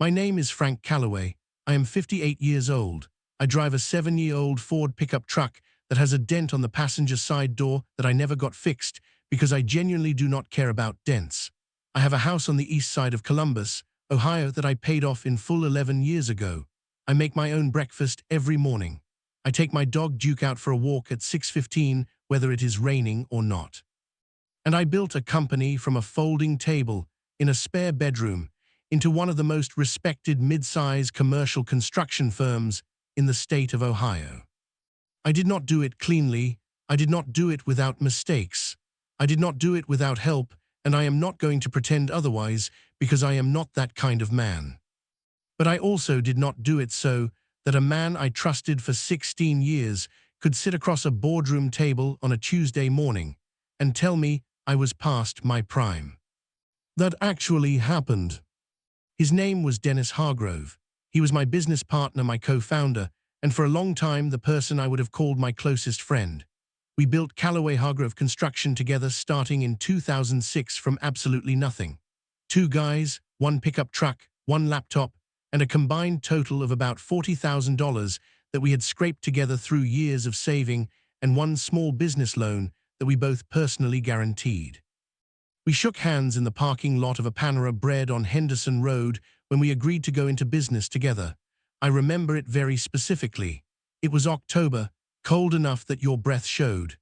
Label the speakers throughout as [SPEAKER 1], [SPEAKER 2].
[SPEAKER 1] My name is Frank Calloway. I am 58 years old. I drive a 7-year-old Ford pickup truck that has a dent on the passenger side door that I never got fixed because I genuinely do not care about dents. I have a house on the east side of Columbus, Ohio that I paid off in full 11 years ago. I make my own breakfast every morning. I take my dog Duke out for a walk at 6:15, whether it is raining or not. And I built a company from a folding table in a spare bedroom into one of the most respected mid-size commercial construction firms in the state of Ohio. I did not do it cleanly. I did not do it without mistakes. I did not do it without help, and I am not going to pretend otherwise because I am not that kind of man. But I also did not do it so that a man I trusted for 16 years could sit across a boardroom table on a Tuesday morning and tell me I was past my prime. That actually happened. His name was Dennis Hargrove. He was my business partner, my co-founder, and for a long time the person I would have called my closest friend. We built Calloway Hargrove Construction together starting in 2006 from absolutely nothing. 2 guys, 1 pickup truck, 1 laptop, and a combined total of about $40,000 that we had scraped together through years of saving and 1 small business loan that we both personally guaranteed. We shook hands in the parking lot of a Panera Bread on Henderson Road when we agreed to go into business together. I remember it very specifically. It was October, cold enough that your breath showed.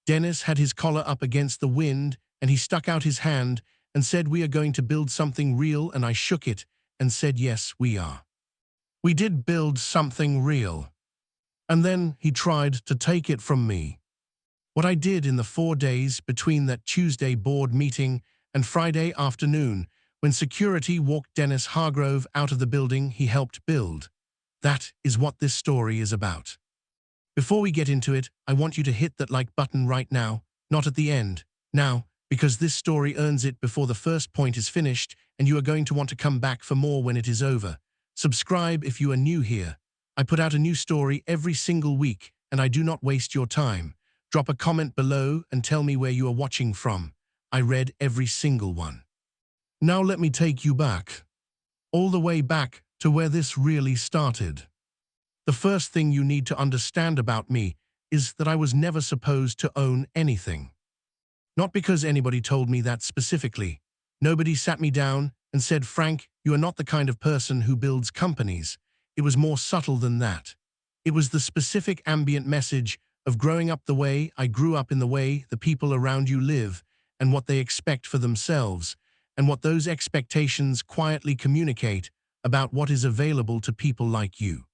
[SPEAKER 1] Dennis had his collar up against the wind, and he stuck out his hand and said, "We are going to build something real," and I shook it and said, "Yes, we are." We did build something real. And then he tried to take it from me. What I did in the 4 days between that Tuesday board meeting and Friday afternoon when security walked Dennis Hargrove out of the building he helped build. That is what this story is about. Before we get into it, I want you to hit that like button right now, not at the end. Now, because this story earns it before the first point is finished, and you are going to want to come back for more when it is over. Subscribe if you are new here. I put out a new story every single week, and I do not waste your time. Drop a comment below and tell me where you are watching from. I read every single one. Now let me take you back. All the way back to where this really started. The first thing you need to understand about me is that I was never supposed to own anything. Not because anybody told me that specifically. Nobody sat me down and said, "Frank, you are not the kind of person who builds companies." It was more subtle than that. It was the specific ambient message of growing up the way I grew up, in the way the people around you live and what they expect for themselves, and what those expectations quietly communicate about what is available to people like you.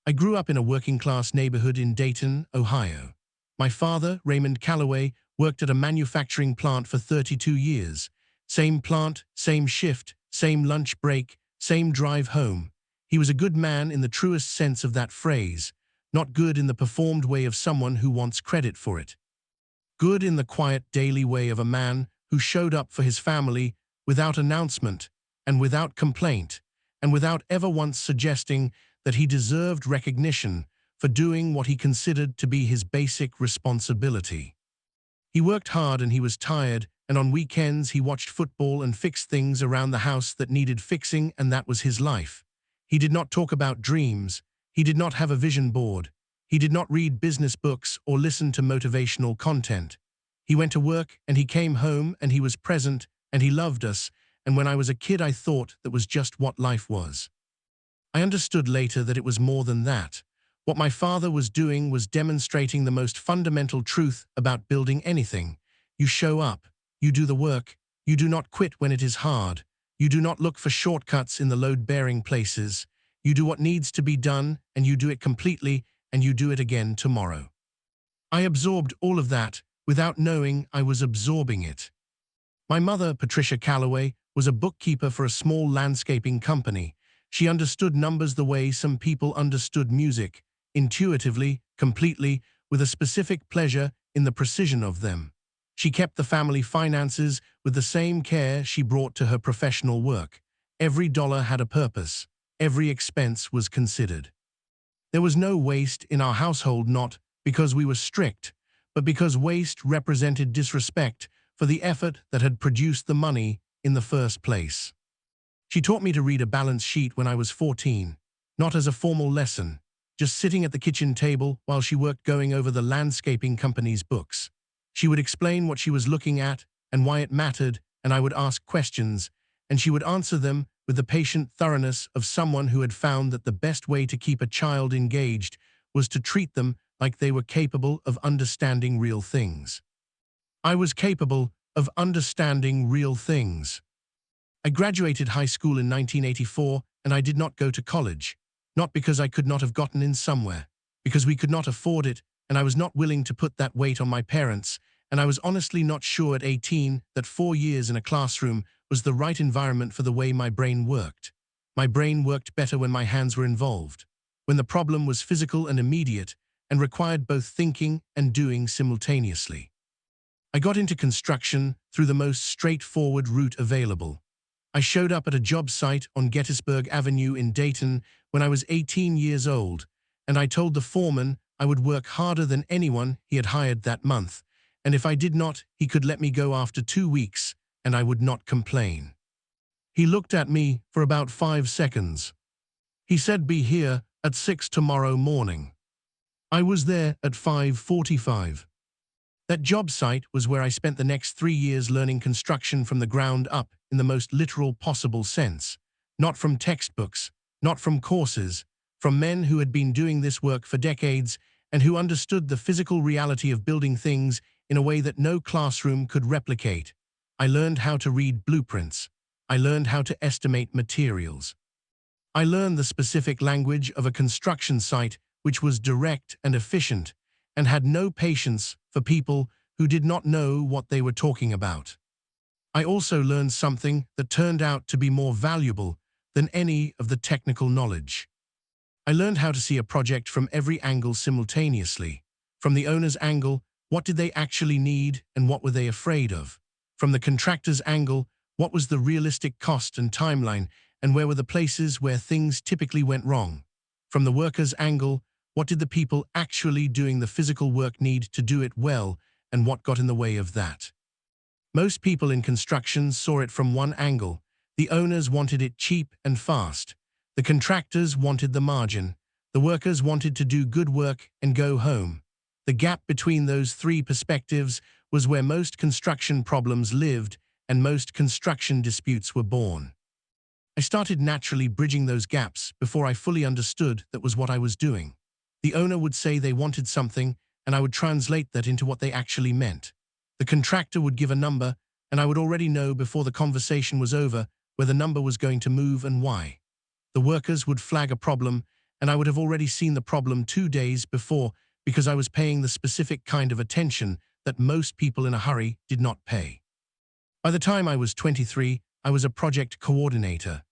[SPEAKER 1] I grew up in a working-class neighborhood in Dayton, Ohio. My father, Raymond Calloway, worked at a manufacturing plant for 32 years. Same plant, same shift, same lunch break, same drive home. He was a good man in the truest sense of that phrase, not good in the performed way of someone who wants credit for it. Good in the quiet daily way of a man who showed up for his family without announcement and without complaint, and without ever once suggesting that he deserved recognition for doing what he considered to be his basic responsibility. He worked hard and he was tired, and on weekends he watched football and fixed things around the house that needed fixing, and that was his life. He did not talk about dreams. He did not have a vision board. He did not read business books or listen to motivational content. He went to work and he came home and he was present and he loved us, and when I was a kid I thought that was just what life was. I understood later that it was more than that. What my father was doing was demonstrating the most fundamental truth about building anything. You show up, you do the work, you do not quit when it is hard, you do not look for shortcuts in the load-bearing places. You do what needs to be done, and you do it completely, and you do it again tomorrow. I absorbed all of that without knowing I was absorbing it. My mother, Patricia Calloway, was a bookkeeper for a small landscaping company. She understood numbers the way some people understood music, intuitively, completely, with a specific pleasure in the precision of them. She kept the family finances with the same care she brought to her professional work. Every dollar had a purpose. Every expense was considered. There was no waste in our household, not because we were strict, but because waste represented disrespect for the effort that had produced the money in the first place. She taught me to read a balance sheet when I was 14, not as a formal lesson, just sitting at the kitchen table while she worked going over the landscaping company's books. She would explain what she was looking at and why it mattered, and I would ask questions, and she would answer them with the patient thoroughness of someone who had found that the best way to keep a child engaged was to treat them like they were capable of understanding real things. I was capable of understanding real things. I graduated high school in 1984, and I did not go to college. Not because I could not have gotten in somewhere, because we could not afford it, and I was not willing to put that weight on my parents, and I was honestly not sure at 18 that 4 years in a classroom was the right environment for the way my brain worked. My brain worked better when my hands were involved, when the problem was physical and immediate, and required both thinking and doing simultaneously. I got into construction through the most straightforward route available. I showed up at a job site on Gettysburg Avenue in Dayton when I was 18 years old, and I told the foreman I would work harder than anyone he had hired that month, and if I did not, he could let me go after 2 weeks, and I would not complain. He looked at me for about 5 seconds. He said, "Be here at 6 tomorrow morning." I was there at 5:45. That job site was where I spent the next 3 years learning construction from the ground up in the most literal possible sense, not from textbooks, not from courses, from men who had been doing this work for decades and who understood the physical reality of building things in a way that no classroom could replicate. I learned how to read blueprints. I learned how to estimate materials. I learned the specific language of a construction site which was direct and efficient and had no patience for people who did not know what they were talking about. I also learned something that turned out to be more valuable than any of the technical knowledge. I learned how to see a project from every angle simultaneously. From the owner's angle, what did they actually need and what were they afraid of? From the contractor's angle, what was the realistic cost and timeline, and where were the places where things typically went wrong? From the worker's angle, what did the people actually doing the physical work need to do it well, and what got in the way of that? Most people in construction saw it from one angle. The owners wanted it cheap and fast. The contractors wanted the margin. The workers wanted to do good work and go home. The gap between those three perspectives was where most construction problems lived and most construction disputes were born. I started naturally bridging those gaps before I fully understood that was what I was doing. The owner would say they wanted something, and I would translate that into what they actually meant. The contractor would give a number, and I would already know before the conversation was over where the number was going to move and why. The workers would flag a problem, and I would have already seen the problem 2 days before because I was paying the specific kind of attention that most people in a hurry did not pay. By the time I was 23, I was a project coordinator.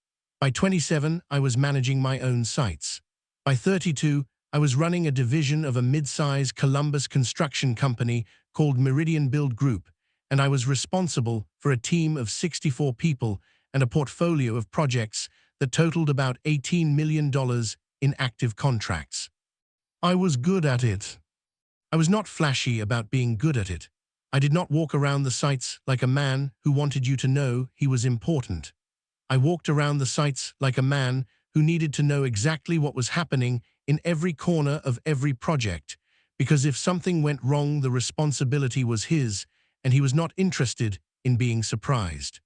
[SPEAKER 1] By 27, I was managing my own sites. By 32, I was running a division of a mid-size Columbus construction company called Meridian Build Group, and I was responsible for a team of 64 people and a portfolio of projects that totaled about $18 million in active contracts. I was good at it. I was not flashy about being good at it. I did not walk around the sites like a man who wanted you to know he was important. I walked around the sites like a man who needed to know exactly what was happening in every corner of every project, because if something went wrong, the responsibility was his, and he was not interested in being surprised.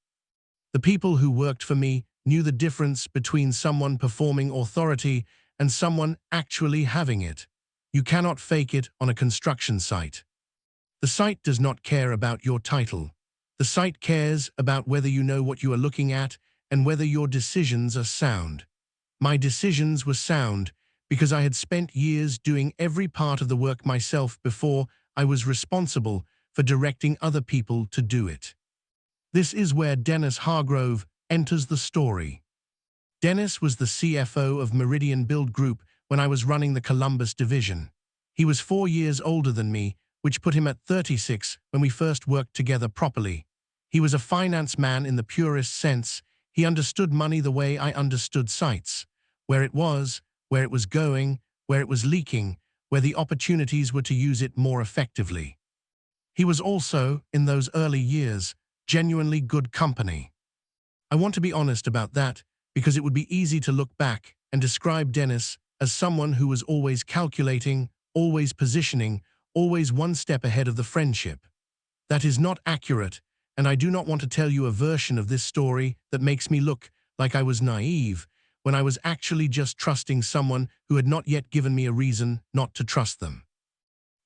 [SPEAKER 1] The people who worked for me knew the difference between someone performing authority and someone actually having it. You cannot fake it on a construction site. The site does not care about your title. The site cares about whether you know what you are looking at and whether your decisions are sound. My decisions were sound because I had spent years doing every part of the work myself before I was responsible for directing other people to do it. This is where Dennis Hargrove enters the story. Dennis was the CFO of Meridian Build Group when I was running the Columbus division. He was 4 years older than me, which put him at 36 when we first worked together properly. He was a finance man in the purest sense. He understood money the way I understood sites, where it was going, where it was leaking, where the opportunities were to use it more effectively. He was also, in those early years, genuinely good company. I want to be honest about that because it would be easy to look back and describe Dennis as someone who was always calculating, always positioning, always one step ahead of the friendship. That is not accurate, and I do not want to tell you a version of this story that makes me look like I was naive when I was actually just trusting someone who had not yet given me a reason not to trust them.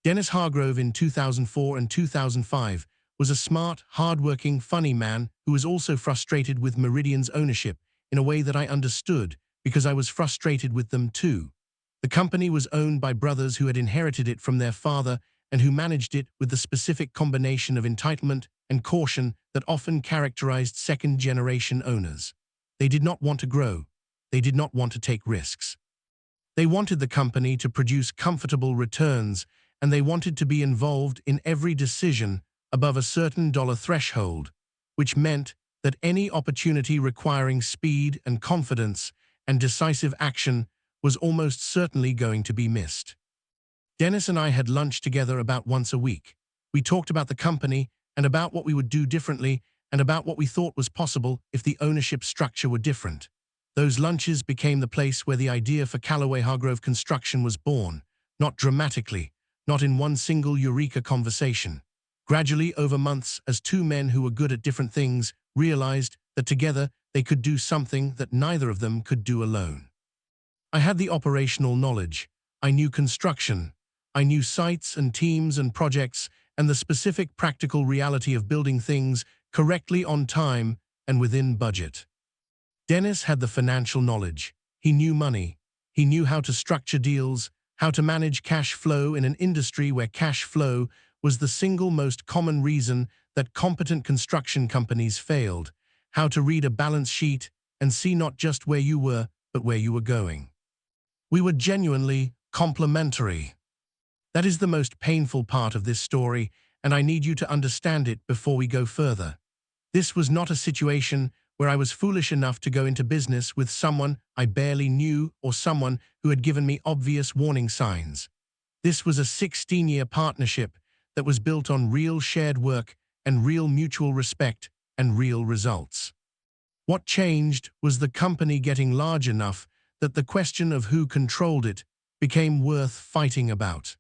[SPEAKER 1] Dennis Hargrove in 2004 and 2005 was a smart, hard-working, funny man who was also frustrated with Meridian's ownership in a way that I understood because I was frustrated with them too. The company was owned by brothers who had inherited it from their father and who managed it with the specific combination of entitlement and caution that often characterized second-generation owners. They did not want to grow. They did not want to take risks. They wanted the company to produce comfortable returns, and they wanted to be involved in every decision above a certain dollar threshold, which meant that any opportunity requiring speed and confidence and decisive action was almost certainly going to be missed. Dennis and I had lunch together about once a week. We talked about the company and about what we would do differently and about what we thought was possible if the ownership structure were different. Those lunches became the place where the idea for Callaway Hargrove Construction was born, not dramatically, not in one single eureka conversation. Gradually, over months, as two men who were good at different things realized that together they could do something that neither of them could do alone. I had the operational knowledge. I knew construction. I knew sites and teams and projects and the specific practical reality of building things correctly on time and within budget. Dennis had the financial knowledge. He knew money. He knew how to structure deals, how to manage cash flow in an industry where cash flow was the single most common reason that competent construction companies failed, how to read a balance sheet and see not just where you were, but where you were going. We were genuinely complementary. That is the most painful part of this story, and I need you to understand it before we go further. This was not a situation where I was foolish enough to go into business with someone I barely knew or someone who had given me obvious warning signs. This was a 16-year partnership that was built on real shared work and real mutual respect and real results. What changed was the company getting large enough that the question of who controlled it became worth fighting about.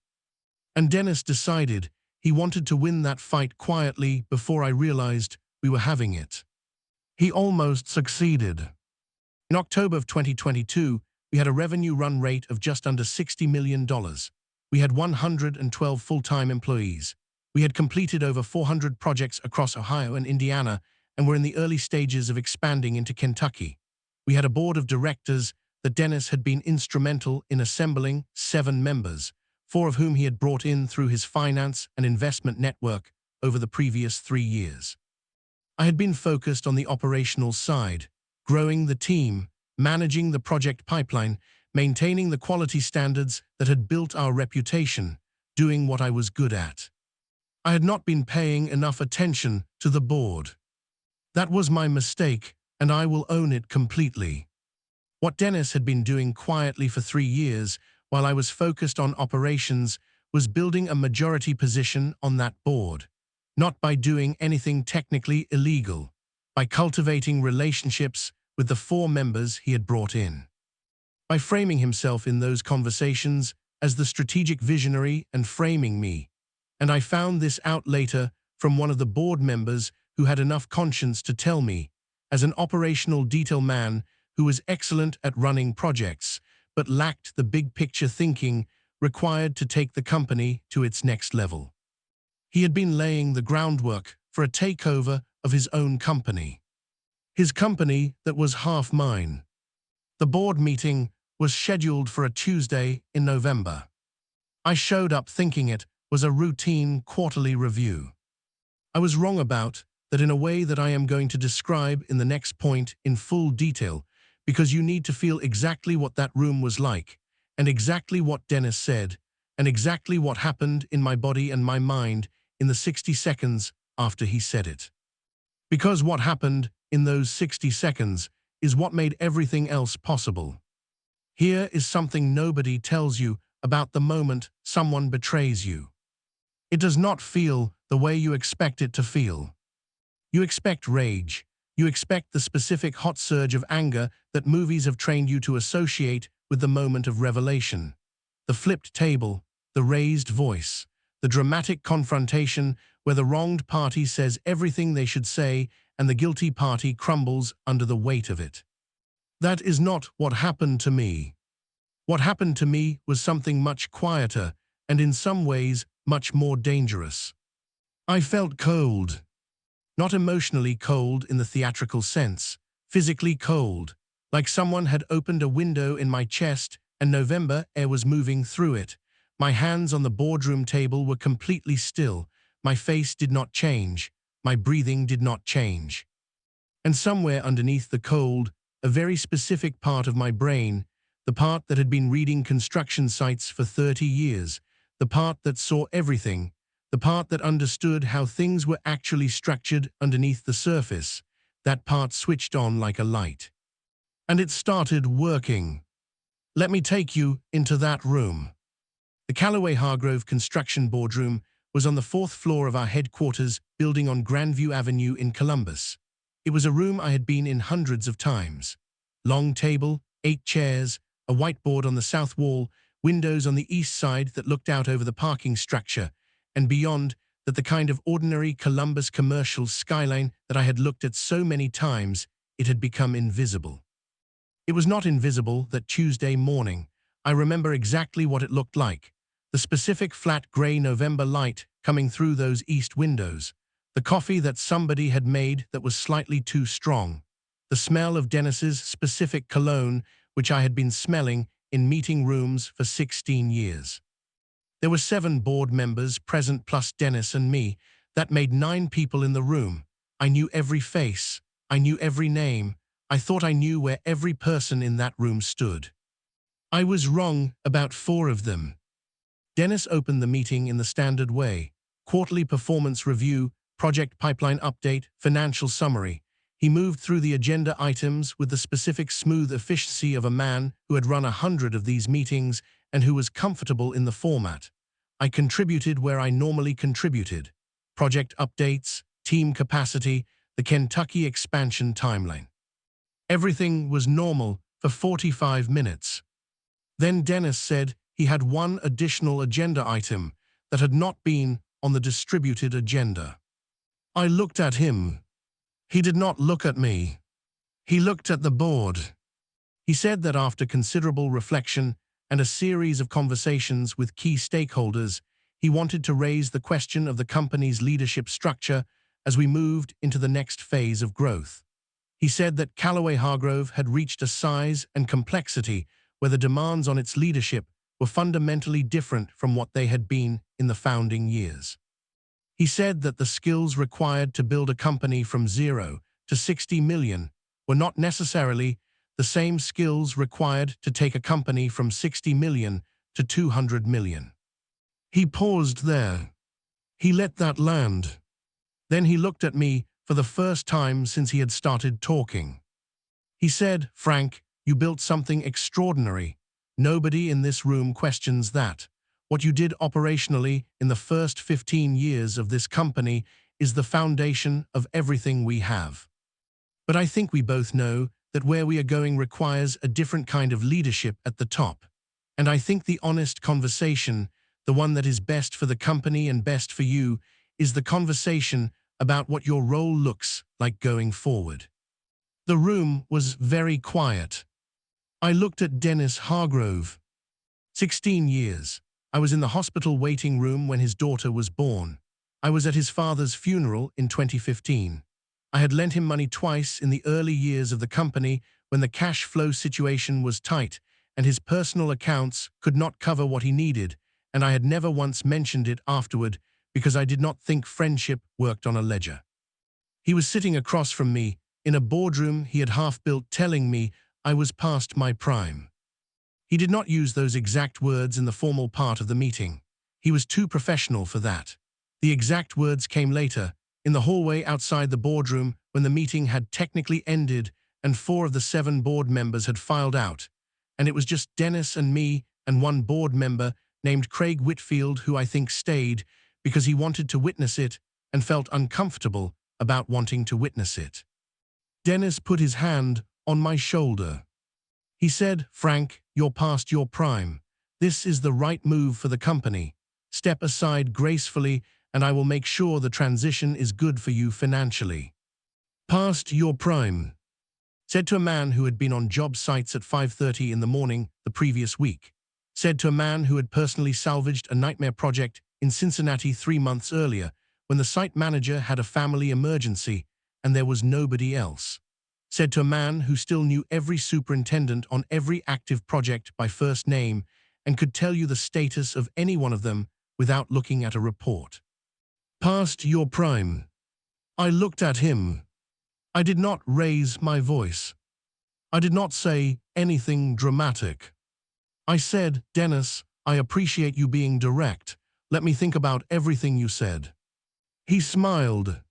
[SPEAKER 1] And Dennis decided he wanted to win that fight quietly before I realized we were having it. He almost succeeded. In October of 2022, we had a revenue run rate of just under $60 million. We had 112 full-time employees. We had completed over 400 projects across Ohio and Indiana and were in the early stages of expanding into Kentucky. We had a board of directors that Dennis had been instrumental in assembling 7 members, 4 of whom he had brought in through his finance and investment network over the previous 3 years. I had been focused on the operational side, growing the team, managing the project pipeline, maintaining the quality standards that had built our reputation, doing what I was good at. I had not been paying enough attention to the board. That was my mistake, and I will own it completely. What Dennis had been doing quietly for 3 years while I was focused on operations was building a majority position on that board. Not by doing anything technically illegal, by cultivating relationships with the 4 members he had brought in. By framing himself in those conversations as the strategic visionary and framing me. And I found this out later from one of the board members who had enough conscience to tell me, as an operational detail man who was excellent at running projects, but lacked the big picture thinking required to take the company to its next level. He had been laying the groundwork for a takeover of his own company. His company that was half mine. The board meeting was scheduled for a Tuesday in November. I showed up thinking it was a routine quarterly review. I was wrong about that in a way that I am going to describe in the next point in full detail, because you need to feel exactly what that room was like, and exactly what Dennis said, and exactly what happened in my body and my mind in the 60 seconds after he said it. Because what happened in those 60 seconds is what made everything else possible. Here is something nobody tells you about the moment someone betrays you. It does not feel the way you expect it to feel. You expect rage. You expect the specific hot surge of anger that movies have trained you to associate with the moment of revelation. The flipped table, the raised voice, the dramatic confrontation where the wronged party says everything they should say and the guilty party crumbles under the weight of it. That is not what happened to me. What happened to me was something much quieter and in some ways much more dangerous. I felt cold. Not emotionally cold in the theatrical sense, physically cold, like someone had opened a window in my chest and November air was moving through it. My hands on the boardroom table were completely still. My face did not change. My breathing did not change. And somewhere underneath the cold, a very specific part of my brain, the part that had been reading construction sites for 30 years, the part that saw everything, the part that understood how things were actually structured underneath the surface, that part switched on like a light. And it started working. Let me take you into that room. The Callaway Hargrove construction boardroom was on the 4th floor of our headquarters building on Grandview Avenue in Columbus. It was a room I had been in hundreds of times. Long table, 8 chairs, a whiteboard on the south wall, windows on the east side that looked out over the parking structure, and beyond that the kind of ordinary Columbus commercial skyline that I had looked at so many times, it had become invisible. It was not invisible that Tuesday morning. I remember exactly what it looked like. The specific flat grey November light coming through those east windows. The coffee that somebody had made that was slightly too strong. The smell of Dennis's specific cologne, which I had been smelling in meeting rooms for 16 years. There were 7 board members present plus Dennis and me. That made 9 people in the room. I knew every face. I knew every name. I thought I knew where every person in that room stood. I was wrong about 4 of them. Dennis opened the meeting in the standard way. Quarterly performance review, project pipeline update, financial summary. He moved through the agenda items with the specific smooth efficiency of a man who had run 100 of these meetings and who was comfortable in the format. I contributed where I normally contributed. Project updates, team capacity, the Kentucky expansion timeline. Everything was normal for 45 minutes. Then Dennis said he had one additional agenda item that had not been on the distributed agenda. I looked at him. He did not look at me. He looked at the board. He said that after considerable reflection and a series of conversations with key stakeholders, he wanted to raise the question of the company's leadership structure as we moved into the next phase of growth. He said that Callaway Hargrove had reached a size and complexity where the demands on its leadership were fundamentally different from what they had been in the founding years. He said that the skills required to build a company from 0 to 60 million were not necessarily the same skills required to take a company from 60 million to 200 million. He paused there. He let that land. Then he looked at me for the first time since he had started talking. He said, "Frank, you built something extraordinary. Nobody in this room questions that. What you did operationally in the first 15 years of this company is the foundation of everything we have. But I think we both know that where we are going requires a different kind of leadership at the top. And I think the honest conversation, the one that is best for the company and best for you, is the conversation about what your role looks like going forward." The room was very quiet. I looked at Dennis Hargrove. 16 years. I was in the hospital waiting room when his daughter was born. I was at his father's funeral in 2015. I had lent him money twice in the early years of the company when the cash flow situation was tight and his personal accounts could not cover what he needed, and I had never once mentioned it afterward because I did not think friendship worked on a ledger. He was sitting across from me in a boardroom he had half built, telling me I was past my prime. He did not use those exact words in the formal part of the meeting. He was too professional for that. The exact words came later, in the hallway outside the boardroom when the meeting had technically ended and 4 of the 7 board members had filed out, and it was just Dennis and me and one board member named Craig Whitfield who I think stayed because he wanted to witness it and felt uncomfortable about wanting to witness it. Dennis put his hand on my shoulder. He said, "Frank, you're past your prime. This is the right move for the company. Step aside gracefully, and I will make sure the transition is good for you financially." Past your prime, said to a man who had been on job sites at 5:30 in the morning the previous week. Said to a man who had personally salvaged a nightmare project in Cincinnati 3 months earlier, when the site manager had a family emergency and there was nobody else. Said to a man who still knew every superintendent on every active project by first name and could tell you the status of any one of them without looking at a report. Past your prime. I looked at him. I did not raise my voice. I did not say anything dramatic. I said, "Dennis, I appreciate you being direct. Let me think about everything you said." He smiled.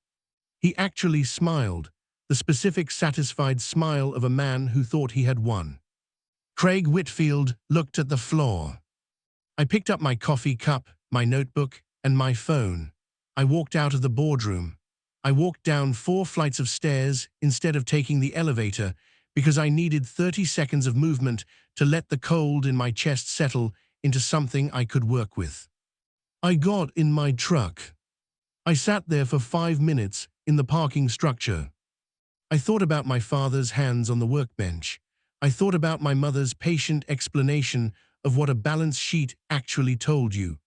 [SPEAKER 1] He actually smiled, the specific satisfied smile of a man who thought he had won. Craig Whitfield looked at the floor. I picked up my coffee cup, my notebook, and my phone. I walked out of the boardroom. I walked down 4 flights of stairs instead of taking the elevator because I needed 30 seconds of movement to let the cold in my chest settle into something I could work with. I got in my truck. I sat there for 5 minutes in the parking structure. I thought about my father's hands on the workbench. I thought about my mother's patient explanation of what a balance sheet actually told you.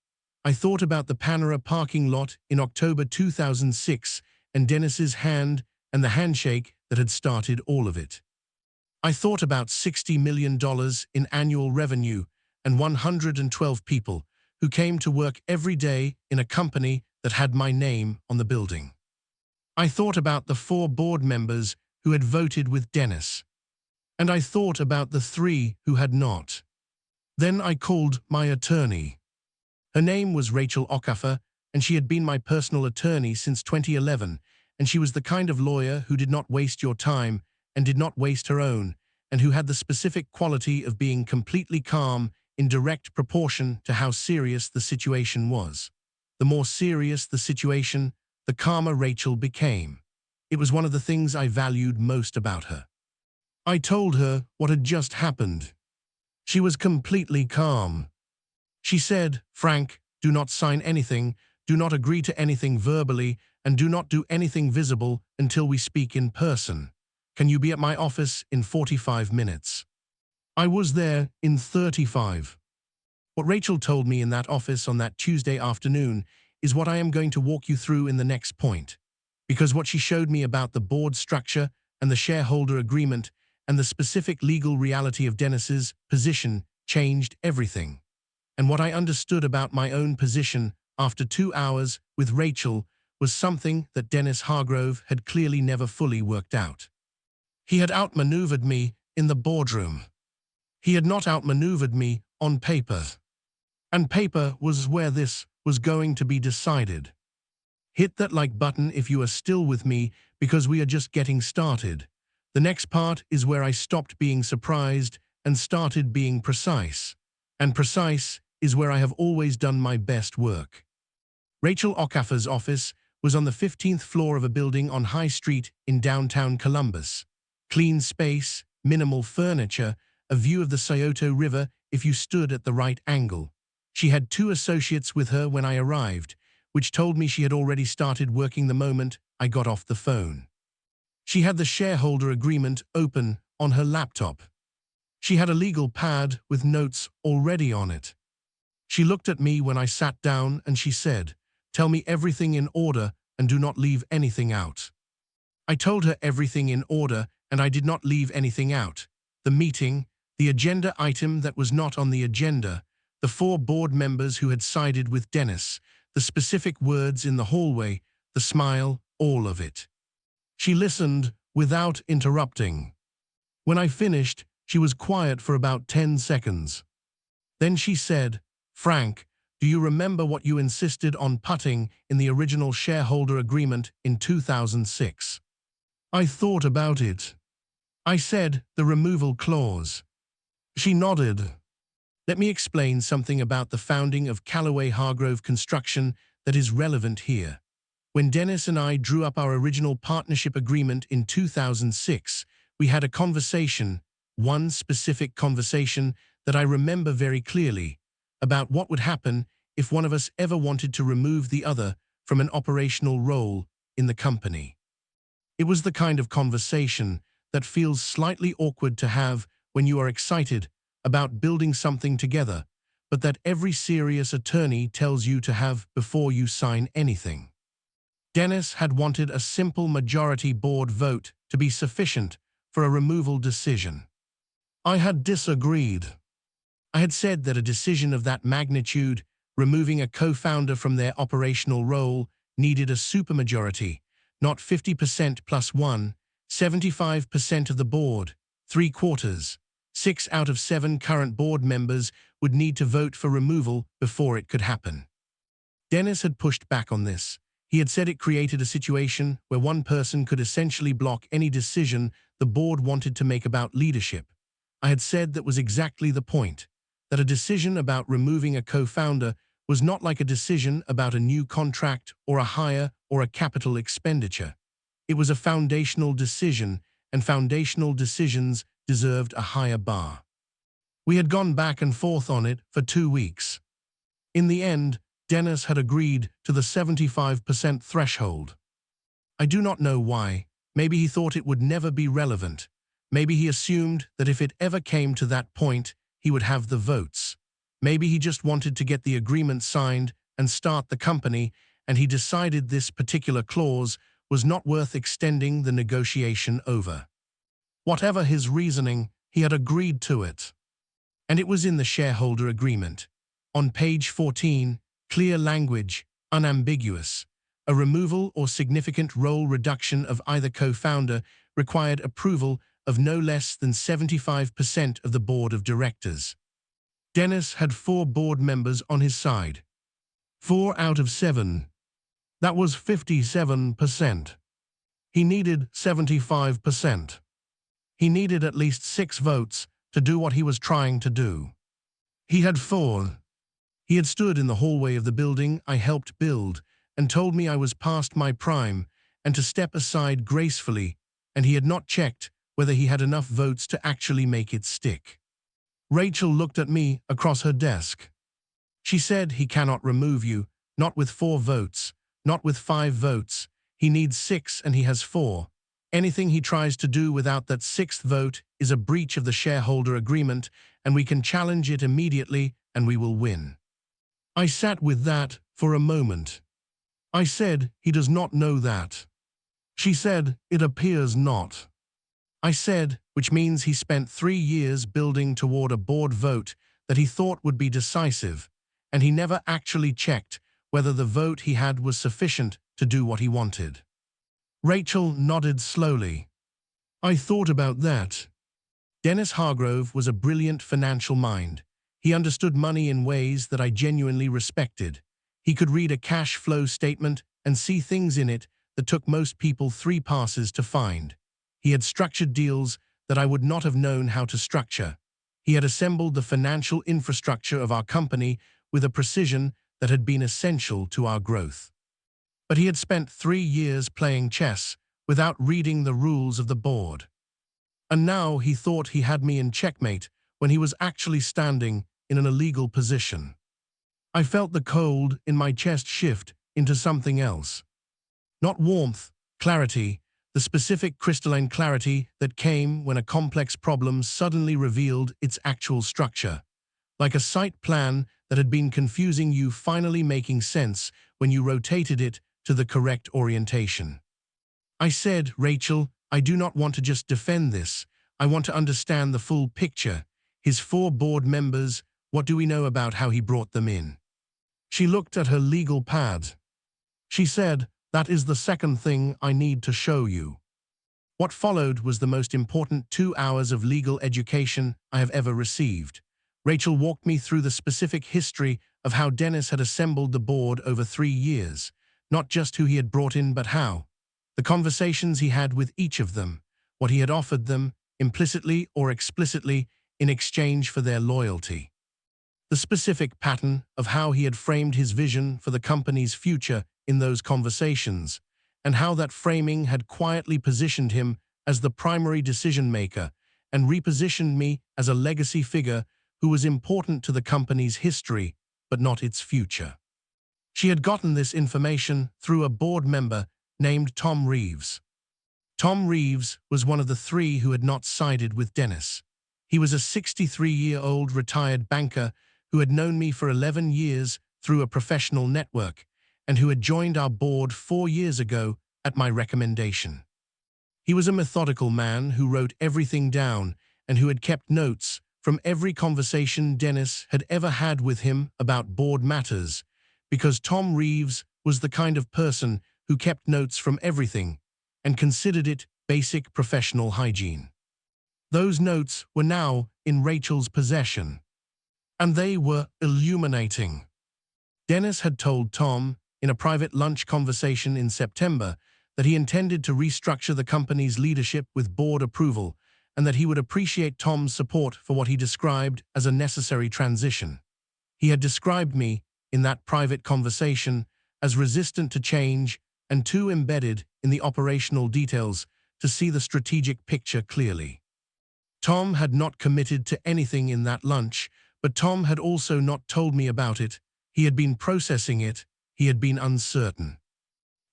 [SPEAKER 1] I thought about the Panera parking lot in October 2006 and Dennis's hand and the handshake that had started all of it. I thought about $60 million in annual revenue and 112 people who came to work every day in a company that had my name on the building. I thought about the 4 board members who had voted with Dennis. And I thought about the 3 who had not. Then I called my attorney. Her name was Rachel Ockafer, and she had been my personal attorney since 2011, and she was the kind of lawyer who did not waste your time and did not waste her own, and who had the specific quality of being completely calm in direct proportion to how serious the situation was. The more serious the situation, the calmer Rachel became. It was one of the things I valued most about her. I told her what had just happened. She was completely calm. She said, "Frank, do not sign anything, do not agree to anything verbally, and do not do anything visible until we speak in person. Can you be at my office in 45 minutes?" I was there in 35. What Rachel told me in that office on that Tuesday afternoon is what I am going to walk you through in the next point. Because what she showed me about the board structure and the shareholder agreement and the specific legal reality of Dennis's position changed everything. And what I understood about my own position after 2 hours with Rachel was something that Dennis Hargrove had clearly never fully worked out. He had outmaneuvered me in the boardroom. He had not outmaneuvered me on paper. And paper was where this was going to be decided. Hit that like button if you are still with me, because we are just getting started. The next part is where I stopped being surprised and started being precise. And precise is where I have always done my best work. Rachel Ockafer's office was on the 15th floor of a building on High Street in downtown Columbus. Clean space, minimal furniture, a view of the Scioto River if you stood at the right angle. She had 2 associates with her when I arrived, which told me she had already started working the moment I got off the phone. She had the shareholder agreement open on her laptop. She had a legal pad with notes already on it. She looked at me when I sat down and she said, "Tell me everything in order and do not leave anything out." I told her everything in order and I did not leave anything out. The meeting, the agenda item that was not on the agenda, the 4 board members who had sided with Dennis, the specific words in the hallway, the smile, all of it. She listened without interrupting. When I finished, she was quiet for about 10 seconds. Then she said, "Frank, do you remember what you insisted on putting in the original shareholder agreement in 2006? I thought about it. I said the removal clause. She nodded. Let me explain something about the founding of Callaway Hargrove Construction that is relevant here. When Dennis and I drew up our original partnership agreement in 2006, we had a conversation, one specific conversation that I remember very clearly, about what would happen if one of us ever wanted to remove the other from an operational role in the company. It was the kind of conversation that feels slightly awkward to have when you are excited about building something together, but that every serious attorney tells you to have before you sign anything. Dennis had wanted a simple majority board vote to be sufficient for a removal decision. I had disagreed. I had said that a decision of that magnitude, removing a co-founder from their operational role, needed a supermajority, not 50% plus one, 75% of the board, 3/4. 6 out of 7 current board members would need to vote for removal before it could happen. Dennis had pushed back on this. He had said it created a situation where one person could essentially block any decision the board wanted to make about leadership. I had said that was exactly the point, that a decision about removing a co-founder was not like a decision about a new contract or a hire or a capital expenditure. It was a foundational decision, and foundational decisions deserved a higher bar. We had gone back and forth on it for 2 weeks. In the end, Dennis had agreed to the 75% threshold. I do not know why. Maybe he thought it would never be relevant. Maybe he assumed that if it ever came to that point, he would have the votes. Maybe he just wanted to get the agreement signed and start the company, and he decided this particular clause was not worth extending the negotiation over. Whatever his reasoning, he had agreed to it. And it was in the shareholder agreement. On page 14, clear language, unambiguous. A removal or significant role reduction of either co-founder required approval of no less than 75% of the board of directors. Dennis had 4 board members on his side. 4 out of 7. That was 57%. He needed 75%. He needed at least 6 votes to do what he was trying to do. He had 4. He had stood in the hallway of the building I helped build and told me I was past my prime and to step aside gracefully, and he had not checked whether he had enough votes to actually make it stick. Rachel looked at me across her desk. She said, "He cannot remove you, not with 4 votes, not with 5 votes. He needs 6 and he has 4. Anything he tries to do without that 6th vote is a breach of the shareholder agreement, and we can challenge it immediately and we will win." I sat with that for a moment. I said, "He does not know that." She said, "It appears not." I said, "Which means he spent 3 years building toward a board vote that he thought would be decisive, and he never actually checked whether the vote he had was sufficient to do what he wanted." Rachel nodded slowly. "I thought about that." Dennis Hargrove was a brilliant financial mind. He understood money in ways that I genuinely respected. He could read a cash flow statement and see things in it that took most people 3 passes to find. He had structured deals that I would not have known how to structure. He had assembled the financial infrastructure of our company with a precision that had been essential to our growth. But he had spent 3 years playing chess without reading the rules of the board. And now he thought he had me in checkmate when he was actually standing in an illegal position. I felt the cold in my chest shift into something else. Not warmth, clarity, the specific crystalline clarity that came when a complex problem suddenly revealed its actual structure. Like a site plan that had been confusing you finally making sense when you rotated it to the correct orientation. I said, "Rachel, I do not want to just defend this. I want to understand the full picture. His 4 board members, what do we know about how he brought them in?" She looked at her legal pad. She said, "That is the second thing I need to show you." What followed was the most important 2 hours of legal education I have ever received. Rachel walked me through the specific history of how Dennis had assembled the board over 3 years, not just who he had brought in but how. The conversations he had with each of them, what he had offered them, implicitly or explicitly, in exchange for their loyalty. The specific pattern of how he had framed his vision for the company's future in those conversations, and how that framing had quietly positioned him as the primary decision-maker and repositioned me as a legacy figure who was important to the company's history, but not its future. She had gotten this information through a board member named Tom Reeves. Tom Reeves was one of the three who had not sided with Dennis. He was a 63-year-old retired banker who had known me for 11 years through a professional network and who had joined our board 4 years ago at my recommendation. He was a methodical man who wrote everything down and who had kept notes from every conversation Dennis had ever had with him about board matters, because Tom Reeves was the kind of person who kept notes from everything and considered it basic professional hygiene. Those notes were now in Rachel's possession, and they were illuminating. Dennis had told Tom in a private lunch conversation in September that he intended to restructure the company's leadership with board approval and that he would appreciate Tom's support for what he described as a necessary transition. He had described me, in that private conversation, as resistant to change and too embedded in the operational details to see the strategic picture clearly. Tom had not committed to anything in that lunch, but Tom had also not told me about it. He had been processing it. He had been uncertain.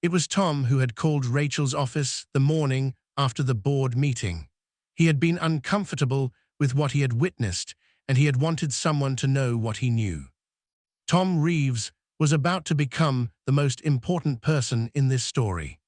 [SPEAKER 1] It was Tom who had called Rachel's office the morning after the board meeting. He had been uncomfortable with what he had witnessed, and he had wanted someone to know what he knew. Tom Reeves was about to become the most important person in this story.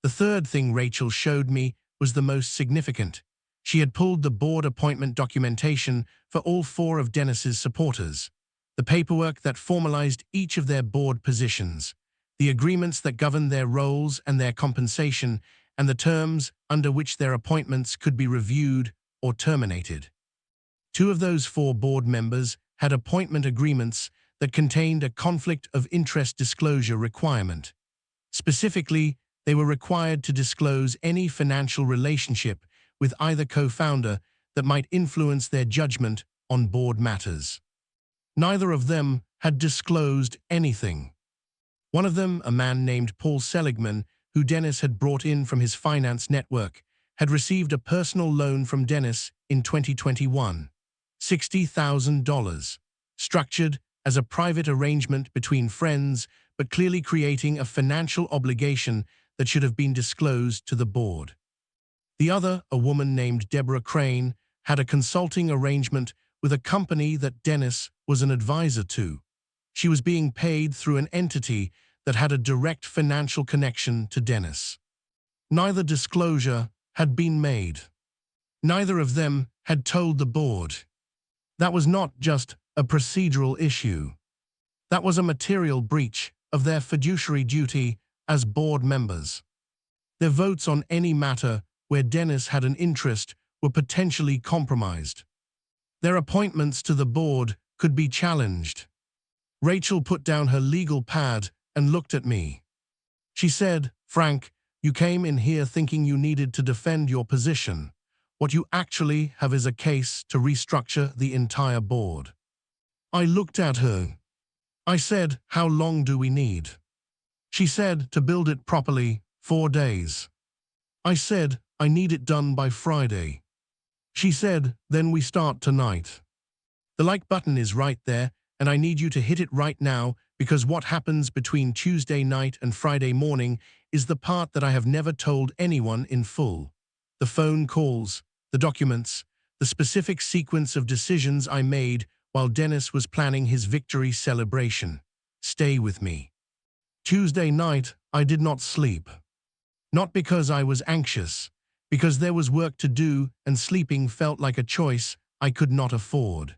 [SPEAKER 1] The third thing Rachel showed me was the most significant. She had pulled the board appointment documentation for all 4 of Dennis's supporters, the paperwork that formalized each of their board positions, the agreements that governed their roles and their compensation, and the terms under which their appointments could be reviewed or terminated. 2 of those 4 board members had appointment agreements that contained a conflict of interest disclosure requirement. Specifically, they were required to disclose any financial relationship with either co-founder that might influence their judgment on board matters. Neither of them had disclosed anything. One of them, a man named Paul Seligman, who Dennis had brought in from his finance network, had received a personal loan from Dennis in 2021, $60,000, structured as a private arrangement between friends, but clearly creating a financial obligation that should have been disclosed to the board. The other, a woman named Deborah Crane, had a consulting arrangement with a company that Dennis was an advisor to. She was being paid through an entity that had a direct financial connection to Dennis. Neither disclosure had been made. Neither of them had told the board. That was not just a procedural issue. That was a material breach of their fiduciary duty as board members. Their votes on any matter where Dennis had an interest were potentially compromised. Their appointments to the board could be challenged. Rachel put down her legal pad and looked at me. She said, "Frank, you came in here thinking you needed to defend your position. What you actually have is a case to restructure the entire board." I looked at her. I said, "How long do we need?" She said, "To build it properly, 4 days." I said, "I need it done by Friday." She said, "Then we start tonight. The like button is right there, and I need you to hit it right now, because what happens between Tuesday night and Friday morning is the part that I have never told anyone in full. The phone calls, the documents, the specific sequence of decisions I made while Dennis was planning his victory celebration. Stay with me. Tuesday night, I did not sleep. Not because I was anxious, because there was work to do and sleeping felt like a choice I could not afford.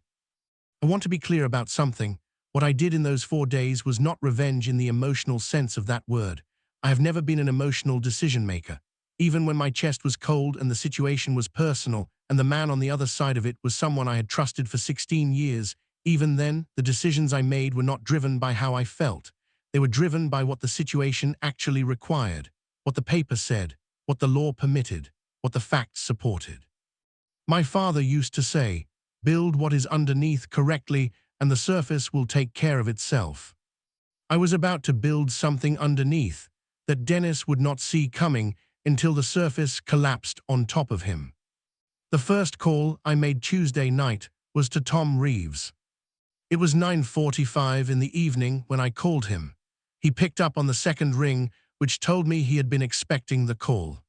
[SPEAKER 1] I want to be clear about something. What I did in those 4 days was not revenge in the emotional sense of that word. I have never been an emotional decision maker. Even when my chest was cold and the situation was personal, and the man on the other side of it was someone I had trusted for 16 years, even then, the decisions I made were not driven by how I felt. They were driven by what the situation actually required, what the paper said, what the law permitted, what the facts supported. My father used to say, "Build what is underneath correctly, and the surface will take care of itself." I was about to build something underneath that Dennis would not see coming until the surface collapsed on top of him. The first call I made Tuesday night was to Tom Reeves. It was 9:45 in the evening when I called him. He picked up on the second ring, which told me he had been expecting the call.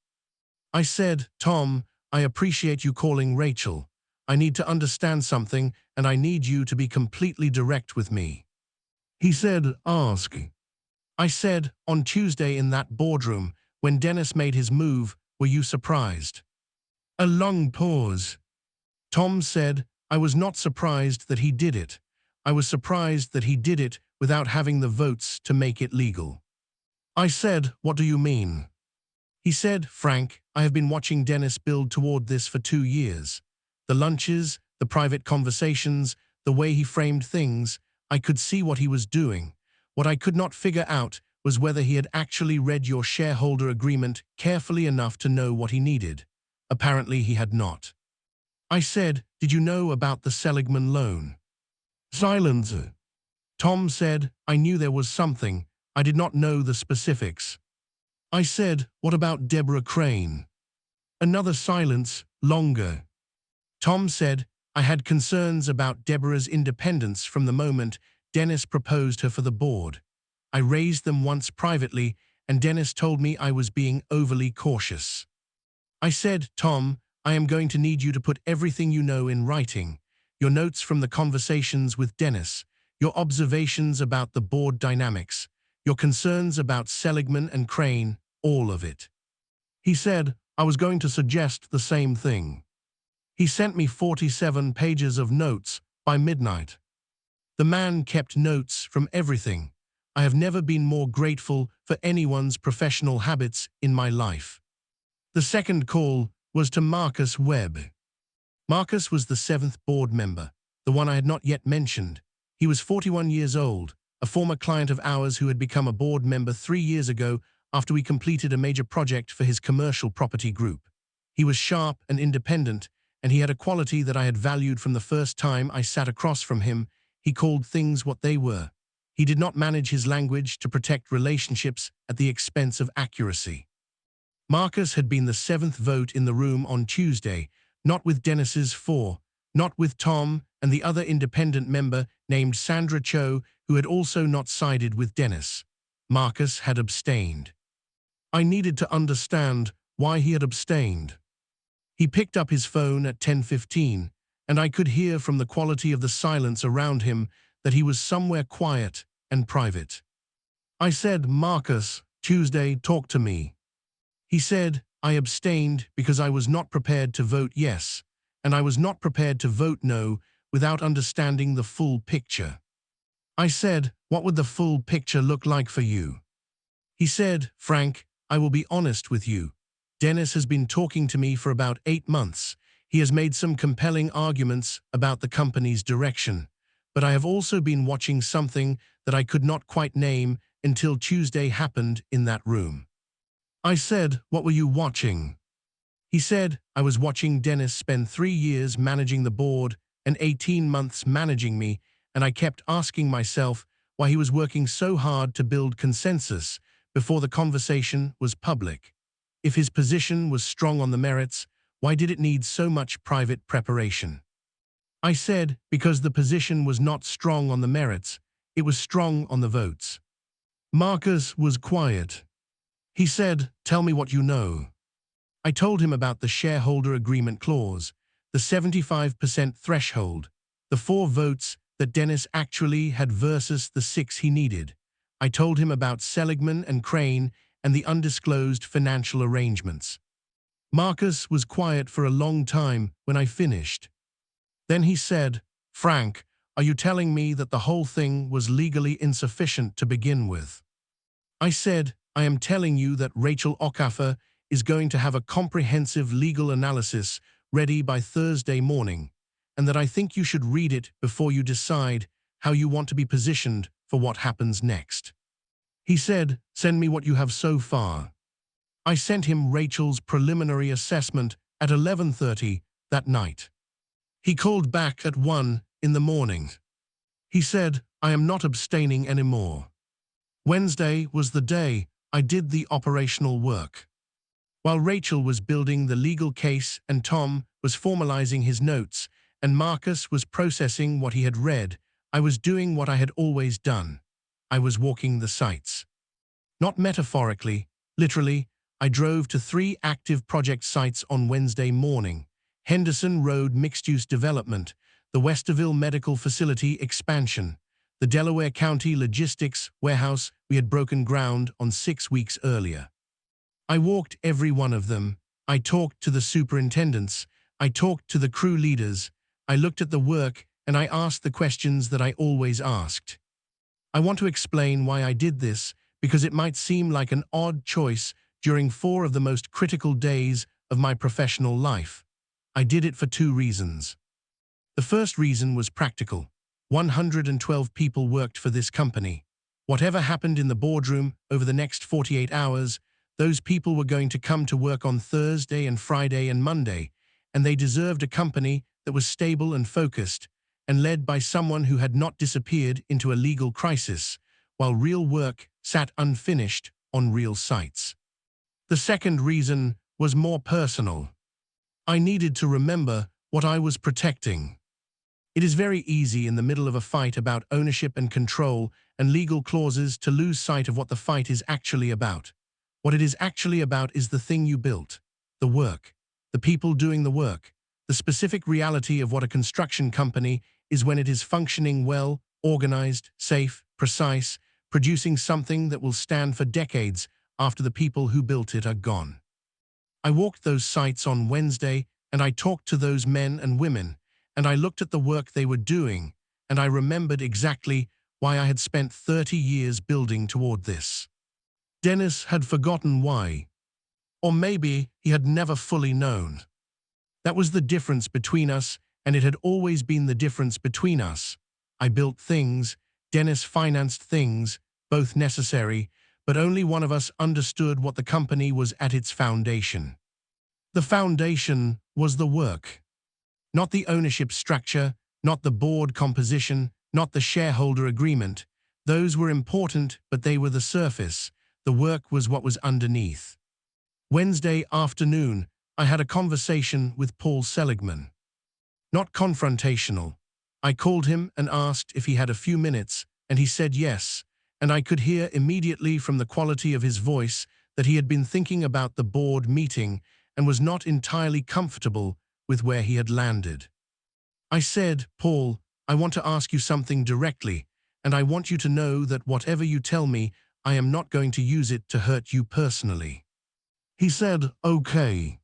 [SPEAKER 1] I said, "Tom, I appreciate you calling Rachel. I need to understand something, and I need you to be completely direct with me." He said, "Ask." I said, "On Tuesday in that boardroom, when Dennis made his move, were you surprised?" A long pause. Tom said, "I was not surprised that he did it. I was surprised that he did it without having the votes to make it legal." I said, "What do you mean?" He said, "Frank, I have been watching Dennis build toward this for 2 years. The lunches, the private conversations, the way he framed things, I could see what he was doing. What I could not figure out was whether he had actually read your shareholder agreement carefully enough to know what he needed. Apparently he had not." I said, "Did you know about the Seligman loan?" Silence. Tom said, "I knew there was something. I did not know the specifics." I said, "What about Deborah Crane?" Another silence, longer. Tom said, "I had concerns about Deborah's independence from the moment Dennis proposed her for the board. I raised them once privately, and Dennis told me I was being overly cautious." I said, "Tom, I am going to need you to put everything you know in writing. Your notes from the conversations with Dennis, your observations about the board dynamics, your concerns about Seligman and Crane, all of it." He said, "I was going to suggest the same thing." He sent me 47 pages of notes by midnight. The man kept notes from everything. I have never been more grateful for anyone's professional habits in my life. The second call was to Marcus Webb. Marcus was the 7th board member, the one I had not yet mentioned. He was 41 years old, a former client of ours who had become a board member 3 years ago after we completed a major project for his commercial property group. He was sharp and independent, and he had a quality that I had valued from the first time I sat across from him. He called things what they were. He did not manage his language to protect relationships at the expense of accuracy. Marcus had been the 7th vote in the room on Tuesday, not with Dennis's 4, not with Tom and the other independent member named Sandra Cho, who had also not sided with Dennis. Marcus had abstained. I needed to understand why he had abstained. He picked up his phone at 10:15, and I could hear from the quality of the silence around him that he was somewhere quiet and private. I said, "Marcus, Tuesday, talk to me." He said, "I abstained because I was not prepared to vote yes, and I was not prepared to vote no without understanding the full picture." I said, "What would the full picture look like for you?" He said, "Frank, I will be honest with you. Dennis has been talking to me for about 8 months. He has made some compelling arguments about the company's direction, but I have also been watching something that I could not quite name until Tuesday happened in that room." I said, "What were you watching?" He said, "I was watching Dennis spend 3 years managing the board and 18 months managing me, and I kept asking myself why he was working so hard to build consensus before the conversation was public. If his position was strong on the merits, why did it need so much private preparation?" I said, "Because the position was not strong on the merits, it was strong on the votes." Marcus was quiet. He said, "Tell me what you know." I told him about the shareholder agreement clause, the 75% threshold, the 4 votes that Dennis actually had versus the 6 he needed. I told him about Seligman and Crane and the undisclosed financial arrangements. Marcus was quiet for a long time when I finished. Then he said, "Frank, are you telling me that the whole thing was legally insufficient to begin with?" I said, "I am telling you that Rachel Okafor is going to have a comprehensive legal analysis ready by Thursday morning, and that I think you should read it before you decide how you want to be positioned for what happens next." He said, "Send me what you have so far." I sent him Rachel's preliminary assessment at 11:30 that night. He called back at 1 in the morning. He said, "I am not abstaining anymore." Wednesday was the day I did the operational work. While Rachel was building the legal case and Tom was formalizing his notes and Marcus was processing what he had read, I was doing what I had always done. I was walking the sites. Not metaphorically, literally, I drove to 3 active project sites on Wednesday morning: Henderson Road Mixed-Use Development, the Westerville Medical Facility Expansion, the Delaware County Logistics Warehouse we had broken ground on 6 weeks earlier. I walked every one of them. I talked to the superintendents. I talked to the crew leaders. I looked at the work and I asked the questions that I always asked. I want to explain why I did this, because it might seem like an odd choice during 4 of the most critical days of my professional life. I did it for 2 reasons. The first reason was practical. 112 people worked for this company. Whatever happened in the boardroom over the next 48 hours, those people were going to come to work on Thursday and Friday and Monday, and they deserved a company that was stable and focused, and led by someone who had not disappeared into a legal crisis, while real work sat unfinished on real sites. The second reason was more personal. I needed to remember what I was protecting. It is very easy in the middle of a fight about ownership and control and legal clauses to lose sight of what the fight is actually about. What it is actually about is the thing you built, the work, the people doing the work, the specific reality of what a construction company is when it is functioning well, organized, safe, precise, producing something that will stand for decades after the people who built it are gone. I walked those sites on Wednesday and I talked to those men and women, and I looked at the work they were doing, and I remembered exactly why I had spent 30 years building toward this. Dennis had forgotten why. Or maybe he had never fully known. That was the difference between us, and it had always been the difference between us. I built things, Dennis financed things, both necessary, but only one of us understood what the company was at its foundation. The foundation was the work. Not the ownership structure, not the board composition, not the shareholder agreement. Those were important, but they were the surface. The work was what was underneath. Wednesday afternoon, I had a conversation with Paul Seligman. Not confrontational. I called him and asked if he had a few minutes, and he said yes, and I could hear immediately from the quality of his voice that he had been thinking about the board meeting and was not entirely comfortable with where he had landed. I said, "Paul, I want to ask you something directly, and I want you to know that whatever you tell me, I am not going to use it to hurt you personally." He said, "Okay."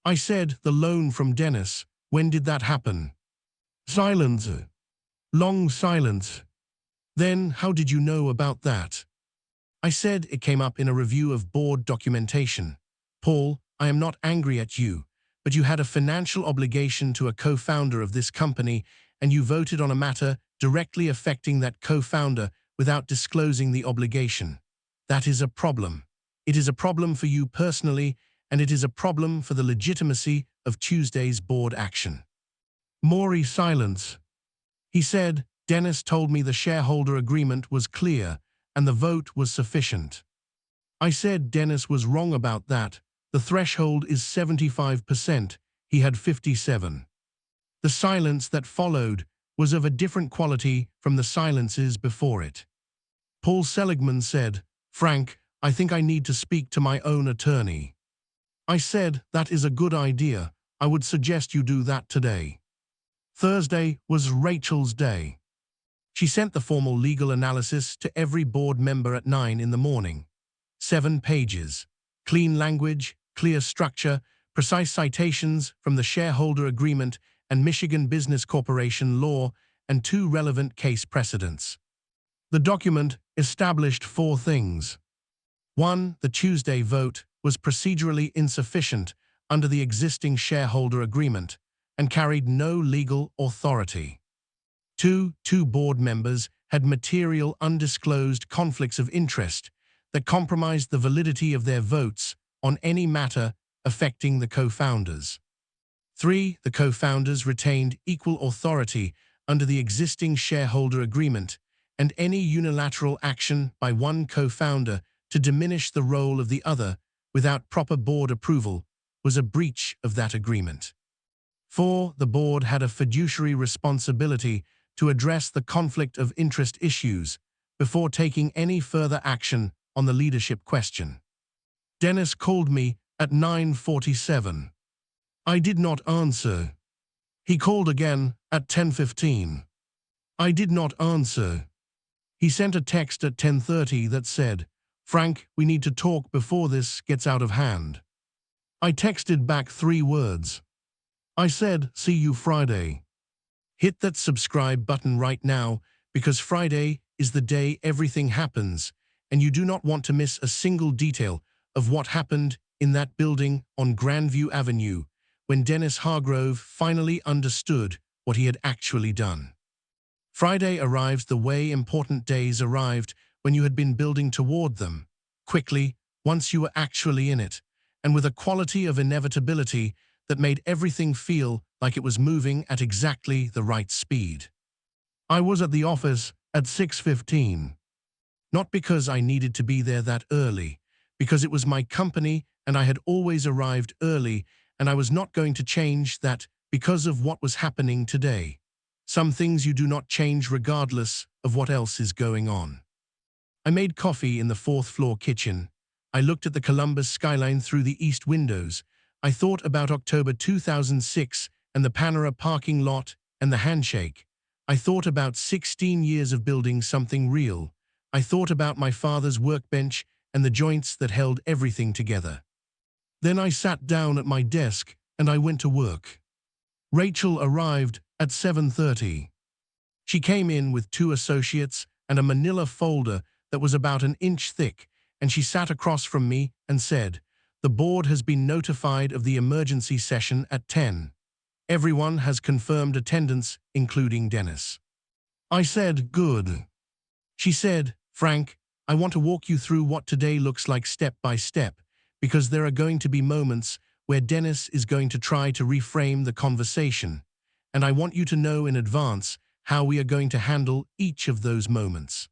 [SPEAKER 1] I said, "The loan from Dennis, when did that happen?" Silence. Long silence. Then, how did you know about that? I said it came up in a review of board documentation. Paul, I am not angry at you, but you had a financial obligation to a co-founder of this company, and you voted on a matter directly affecting that co-founder without disclosing the obligation. That is a problem. It is a problem for you personally, and it is a problem for the legitimacy of Tuesday's board action. Maury silence. He said, "Dennis told me the shareholder agreement was clear, and the vote was sufficient." I said Dennis was wrong about that. The threshold is 75%. He had 57. The silence that followed was of a different quality from the silences before it. Paul Seligman said, "Frank, I think I need to speak to my own attorney." I said, "That is a good idea. I would suggest you do that today." Thursday was Rachel's day. She sent the formal legal analysis to every board member at 9 in the morning. 7 pages. Clean language, clear structure, precise citations from the shareholder agreement and Michigan Business Corporation law, and 2 relevant case precedents. The document established 4 things. 1. The Tuesday vote was procedurally insufficient under the existing shareholder agreement and carried no legal authority. 2. 2 board members had material undisclosed conflicts of interest that compromised the validity of their votes on any matter affecting the co-founders. 3. The co-founders retained equal authority under the existing shareholder agreement, and any unilateral action by one co-founder to diminish the role of the other without proper board approval was a breach of that agreement. 4. The board had a fiduciary responsibility to address the conflict of interest issues before taking any further action on the leadership question. Dennis called me at 9:47. I did not answer. He called again at 10:15. I did not answer. He sent a text at 10:30 that said, "Frank, we need to talk before this gets out of hand." I texted back 3 words. I said, "See you Friday." Hit that subscribe button right now because Friday is the day everything happens, and you do not want to miss a single detail of what happened in that building on Grandview Avenue when Dennis Hargrove finally understood what he had actually done. Friday arrives the way important days arrived when you had been building toward them, quickly, once you were actually in it, and with a quality of inevitability that made everything feel like it was moving at exactly the right speed. I was at the office at 6:15. Not because I needed to be there that early, because it was my company and I had always arrived early, and I was not going to change that because of what was happening today. Some things you do not change regardless of what else is going on. I made coffee in the 4th-floor kitchen. I looked at the Columbus skyline through the east windows. I thought about October 2006 and the Panera parking lot and the handshake. I thought about 16 years of building something real. I thought about my father's workbench and the joints that held everything together. Then I sat down at my desk and I went to work. Rachel arrived at 7:30. She came in with 2 associates and a manila folder that was about an inch thick, and she sat across from me and said, "The board has been notified of the emergency session at 10. Everyone has confirmed attendance, including Dennis." I said, "Good." She said, "Frank, I want to walk you through what today looks like step by step, because there are going to be moments where Dennis is going to try to reframe the conversation, and I want you to know in advance how we are going to handle each of those moments."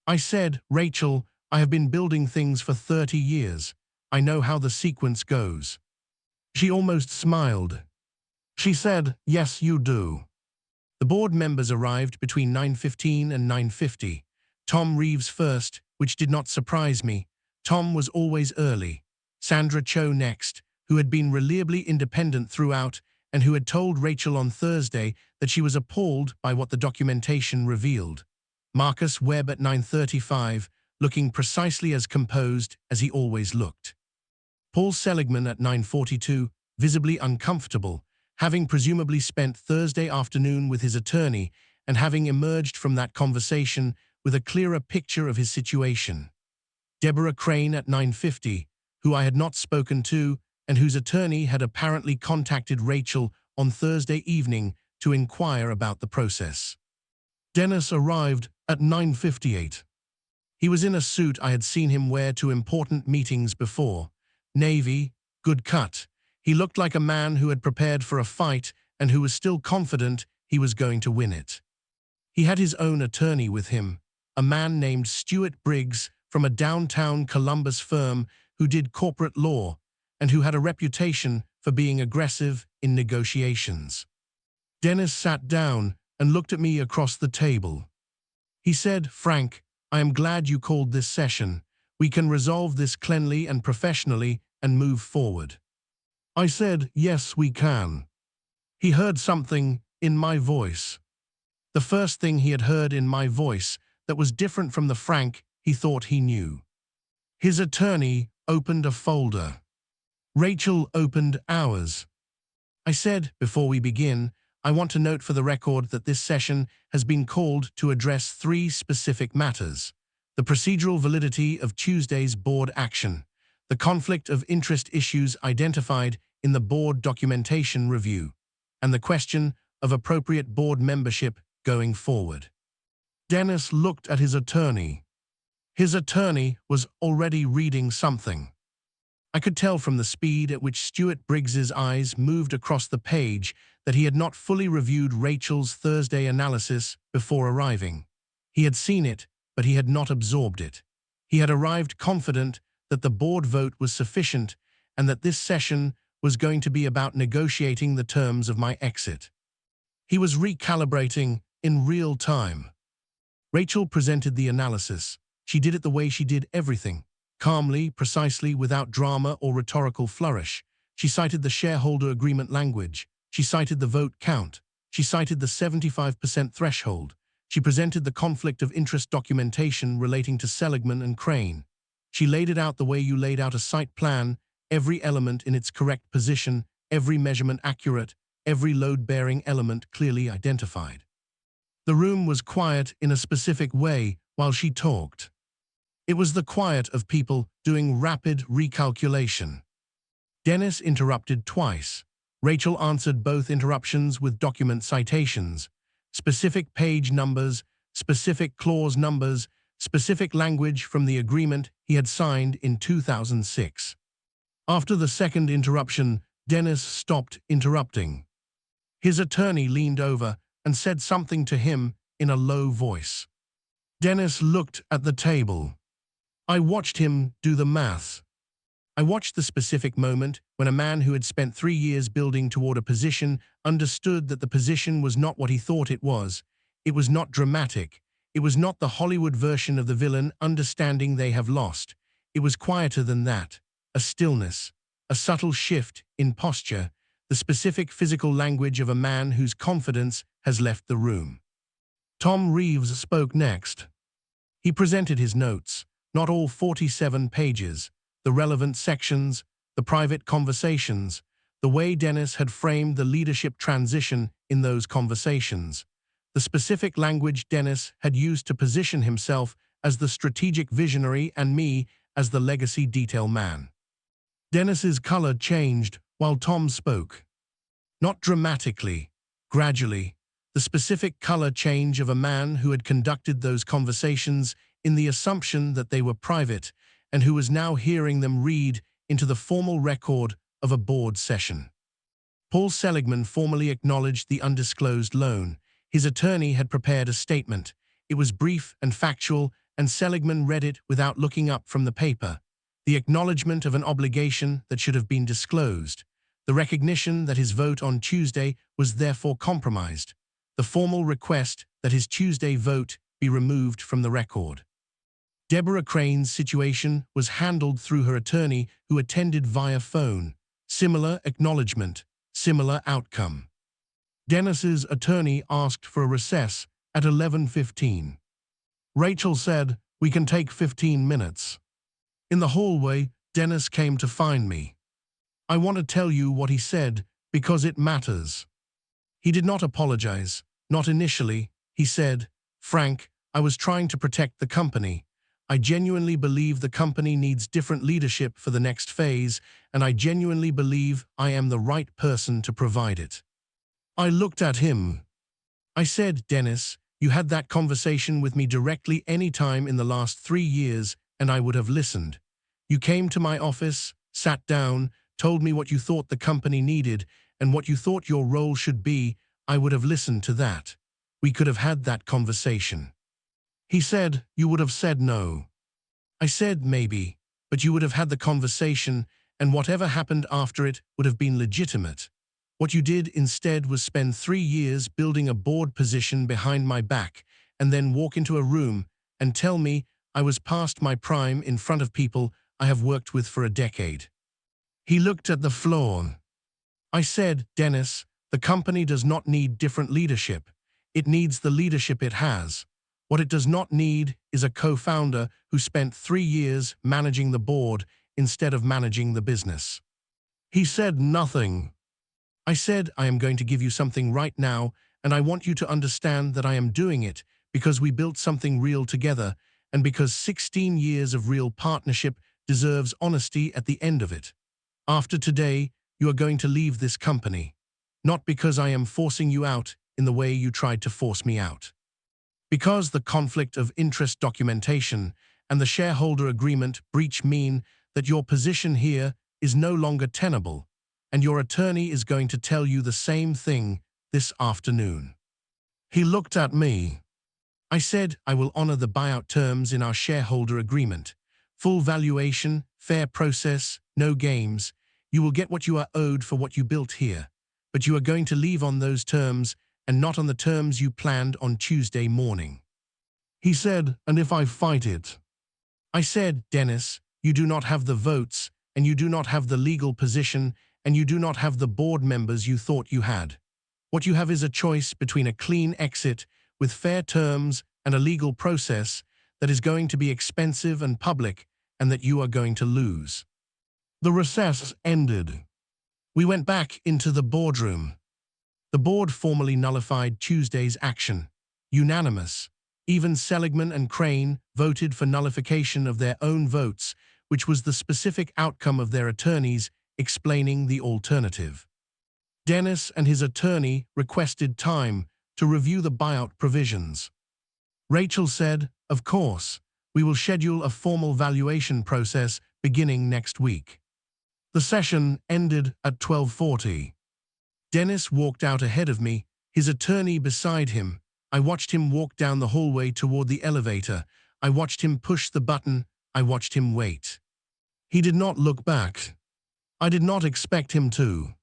[SPEAKER 1] I said, "Rachel, I have been building things for 30 years. I know how the sequence goes." She almost smiled. She said, "Yes, you do." The board members arrived between 9:15 and 9:50. Tom Reeves first, which did not surprise me. Tom was always early. Sandra Cho next, who had been reliably independent throughout and who had told Rachel on Thursday that she was appalled by what the documentation revealed. Marcus Webb at 9:35, looking precisely as composed as he always looked. Paul Seligman at 9:42, visibly uncomfortable, having presumably spent Thursday afternoon with his attorney and having emerged from that conversation with a clearer picture of his situation. Deborah Crane at 9:50, who I had not spoken to and whose attorney had apparently contacted Rachel on Thursday evening to inquire about the process. Dennis arrived at 9:58. He was in a suit I had seen him wear to important meetings before. Navy, good cut. He looked like a man who had prepared for a fight and who was still confident he was going to win it. He had his own attorney with him, a man named Stuart Briggs from a downtown Columbus firm who did corporate law and who had a reputation for being aggressive in negotiations. Dennis sat down and looked at me across the table. He said, "Frank, I am glad you called this session. We can resolve this cleanly and professionally and move forward." I said, "Yes, we can." He heard something in my voice. The first thing he had heard in my voice that was different from the Frank he thought he knew. His attorney opened a folder. Rachel opened ours. I said, "Before we begin, I want to note for the record that this session has been called to address 3 specific matters: the procedural validity of Tuesday's board action, the conflict of interest issues identified in the board documentation review, and the question of appropriate board membership going forward." Dennis looked at his attorney. His attorney was already reading something. I could tell from the speed at which Stuart Briggs's eyes moved across the page that he had not fully reviewed Rachel's Thursday analysis before arriving. He had seen it, but he had not absorbed it. He had arrived confident that the board vote was sufficient and that this session was going to be about negotiating the terms of my exit. He was recalibrating in real time. Rachel presented the analysis. She did it the way she did everything, calmly, precisely, without drama or rhetorical flourish. She cited the shareholder agreement language. She cited the vote count. She cited the 75% threshold. She presented the conflict of interest documentation relating to Seligman and Crane. She laid it out the way you laid out a site plan, every element in its correct position, every measurement accurate, every load-bearing element clearly identified. The room was quiet in a specific way while she talked. It was the quiet of people doing rapid recalculation. Dennis interrupted twice. Rachel answered both interruptions with document citations, specific page numbers, specific clause numbers, specific language from the agreement he had signed in 2006. After the second interruption, Dennis stopped interrupting. His attorney leaned over and said something to him in a low voice. Dennis looked at the table. I watched him do the math. I watched the specific moment when a man who had spent 3 years building toward a position understood that the position was not what he thought it was. It was not dramatic. It was not the Hollywood version of the villain understanding they have lost. It was quieter than that. A stillness, a subtle shift in posture, the specific physical language of a man whose confidence has left the room. Tom Reeves spoke next. He presented his notes, not all 47 pages, the relevant sections, the private conversations, the way Dennis had framed the leadership transition in those conversations, the specific language Dennis had used to position himself as the strategic visionary and me as the legacy detail man. Dennis's color changed while Tom spoke. Not dramatically, gradually, the specific color change of a man who had conducted those conversations in the assumption that they were private and who was now hearing them read into the formal record of a board session. Paul Seligman formally acknowledged the undisclosed loan. His attorney had prepared a statement. It was brief and factual, and Seligman read it without looking up from the paper. The acknowledgement of an obligation that should have been disclosed. The recognition that his vote on Tuesday was therefore compromised. The formal request that his Tuesday vote be removed from the record. Deborah Crane's situation was handled through her attorney, who attended via phone. Similar acknowledgement, similar outcome. Dennis's attorney asked for a recess at 11:15. Rachel said, "We can take 15 minutes." In the hallway, Dennis came to find me. I want to tell you what he said because it matters. He did not apologize, not initially. He said, "Frank, I was trying to protect the company. I genuinely believe the company needs different leadership for the next phase, and I genuinely believe I am the right person to provide it." I looked at him. I said, "Dennis, you had that conversation with me directly any time in the last 3 years, and I would have listened. You came to my office, sat down, told me what you thought the company needed and what you thought your role should be. I would have listened to that. We could have had that conversation." He said, "You would have said no." I said, "Maybe, but you would have had the conversation, and whatever happened after it would have been legitimate. What you did instead was spend 3 years building a board position behind my back and then walk into a room and tell me I was past my prime in front of people I have worked with for a decade." He looked at the floor. I said, "Dennis, the company does not need different leadership. It needs the leadership it has. What it does not need is a co-founder who spent 3 years managing the board instead of managing the business." He said nothing. I said, "I am going to give you something right now, and I want you to understand that I am doing it because we built something real together and because 16 years of real partnership deserves honesty at the end of it. After today, you are going to leave this company, not because I am forcing you out in the way you tried to force me out. Because the conflict of interest documentation and the shareholder agreement breach mean that your position here is no longer tenable, and your attorney is going to tell you the same thing this afternoon." He looked at me. I said I will honor the buyout terms in our shareholder agreement. Full valuation, fair process, no games. You will get what you are owed for what you built here. But you are going to leave on those terms and not on the terms you planned on Tuesday morning. He said, and if I fight it? I said, Dennis, you do not have the votes, and you do not have the legal position, and you do not have the board members you thought you had. What you have is a choice between a clean exit with fair terms and a legal process that is going to be expensive and public and that you are going to lose. The recess ended. We went back into the boardroom. The board formally nullified Tuesday's action. Unanimous. Even Seligman and Crane voted for nullification of their own votes, which was the specific outcome of their attorneys explaining the alternative. Dennis and his attorney requested time to review the buyout provisions. Rachel said, of course, we will schedule a formal valuation process beginning next week. The session ended at 12:40. Dennis walked out ahead of me, his attorney beside him. I watched him walk down the hallway toward the elevator. I watched him push the button. I watched him wait. He did not look back. I did not expect him to.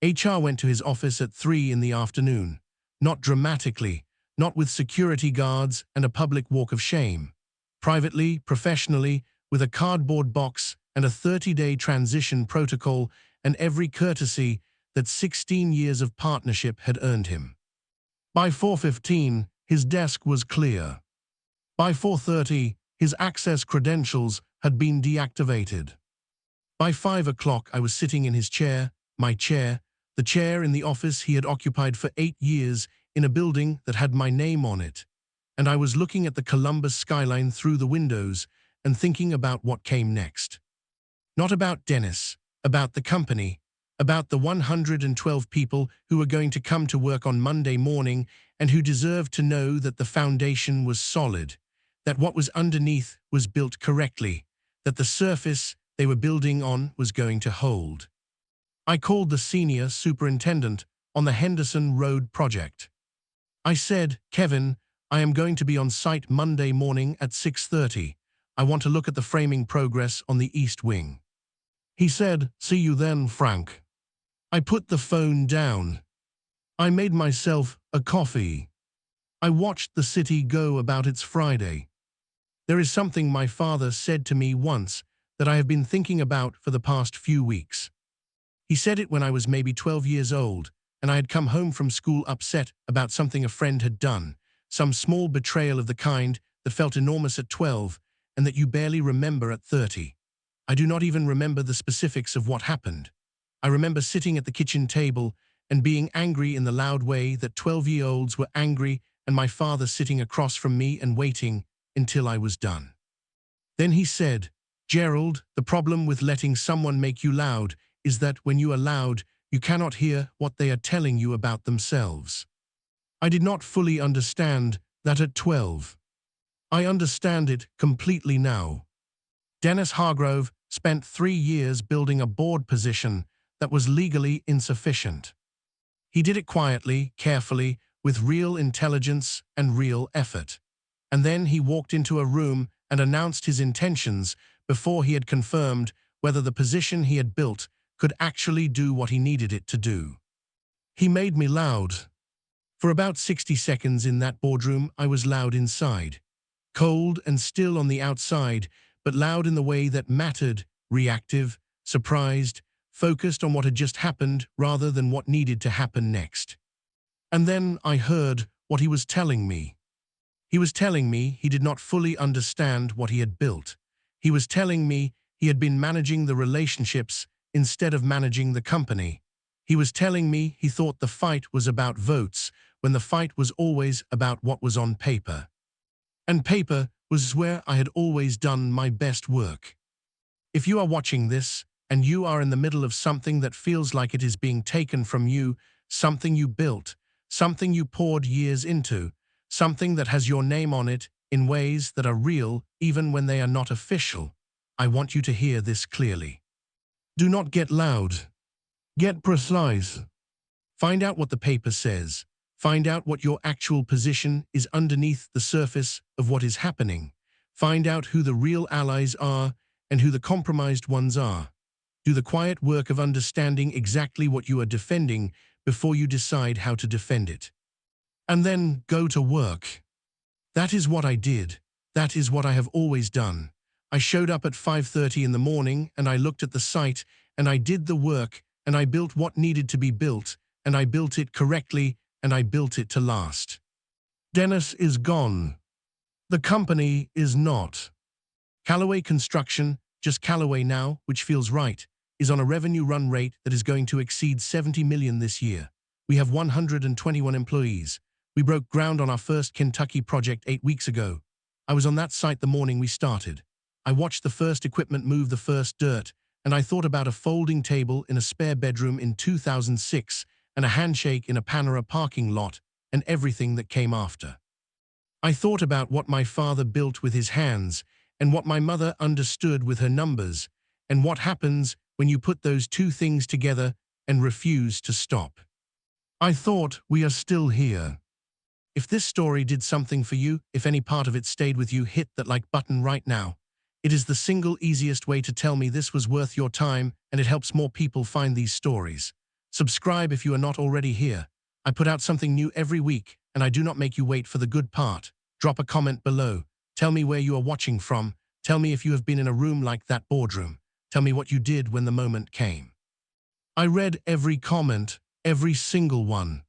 [SPEAKER 1] HR went to his office at 3 in the afternoon. Not dramatically, not with security guards and a public walk of shame. Privately, professionally, with a cardboard box and a 30-day transition protocol and every courtesy that 16 years of partnership had earned him. By 4:15, his desk was clear. By 4:30, his access credentials had been deactivated. By 5 o'clock, I was sitting in his chair, my chair, the chair in the office he had occupied for 8 years in a building that had my name on it, and I was looking at the Columbus skyline through the windows and thinking about what came next. Not about Dennis, about the company, about the 112 people who were going to come to work on Monday morning and who deserved to know that the foundation was solid, that what was underneath was built correctly, that the surface they were building on was going to hold. I called the senior superintendent on the Henderson Road project. I said, Kevin, I am going to be on site Monday morning at 6:30. I want to look at the framing progress on the east wing. He said, see you then, Frank. I put the phone down. I made myself a coffee. I watched the city go about its Friday. There is something my father said to me once that I have been thinking about for the past few weeks. He said it when I was maybe 12 years old, and I had come home from school upset about something a friend had done, some small betrayal of the kind that felt enormous at 12 and that you barely remember at 30. I do not even remember the specifics of what happened. I remember sitting at the kitchen table and being angry in the loud way that 12-year-olds were angry, and my father sitting across from me and waiting until I was done. Then he said, Gerald, the problem with letting someone make you loud is that when you are loud, you cannot hear what they are telling you about themselves. I did not fully understand that at 12. I understand it completely now. Dennis Hargrove spent 3 years building a board position that was legally insufficient. He did it quietly, carefully, with real intelligence and real effort. And then he walked into a room and announced his intentions before he had confirmed whether the position he had built could actually do what he needed it to do. He made me loud. For about 60 seconds in that boardroom, I was loud inside. Cold and still on the outside, but loud in the way that mattered, reactive, surprised, focused on what had just happened rather than what needed to happen next. And then I heard what he was telling me. He was telling me he did not fully understand what he had built. He was telling me he had been managing the relationships instead of managing the company. He was telling me he thought the fight was about votes when the fight was always about what was on paper. And paper was where I had always done my best work. If you are watching this and you are in the middle of something that feels like it is being taken from you, something you built, something you poured years into, something that has your name on it in ways that are real even when they are not official, I want you to hear this clearly. Do not get loud. Get precise. Find out what the paper says. Find out what your actual position is underneath the surface of what is happening. Find out who the real allies are and who the compromised ones are. Do the quiet work of understanding exactly what you are defending before you decide how to defend it. And then go to work. That is what I did. That is what I have always done. I showed up at 5:30 in the morning and I looked at the site and I did the work and I built what needed to be built and I built it correctly and I built it to last. Dennis is gone. The company is not. Callaway Construction, just Callaway now, which feels right, is on a revenue run rate that is going to exceed 70 million this year. We have 121 employees. We broke ground on our first Kentucky project 8 weeks ago. I was on that site the morning we started. I watched the first equipment move the first dirt, and I thought about a folding table in a spare bedroom in 2006 and a handshake in a Panera parking lot and everything that came after. I thought about what my father built with his hands and what my mother understood with her numbers and what happens when you put those two things together and refuse to stop. I thought, we are still here. If this story did something for you, if any part of it stayed with you, hit that like button right now. It is the single easiest way to tell me this was worth your time and it helps more people find these stories. Subscribe if you are not already here. I put out something new every week and I do not make you wait for the good part. Drop a comment below. Tell me where you are watching from. Tell me if you have been in a room like that boardroom. Tell me what you did when the moment came. I read every comment, every single one.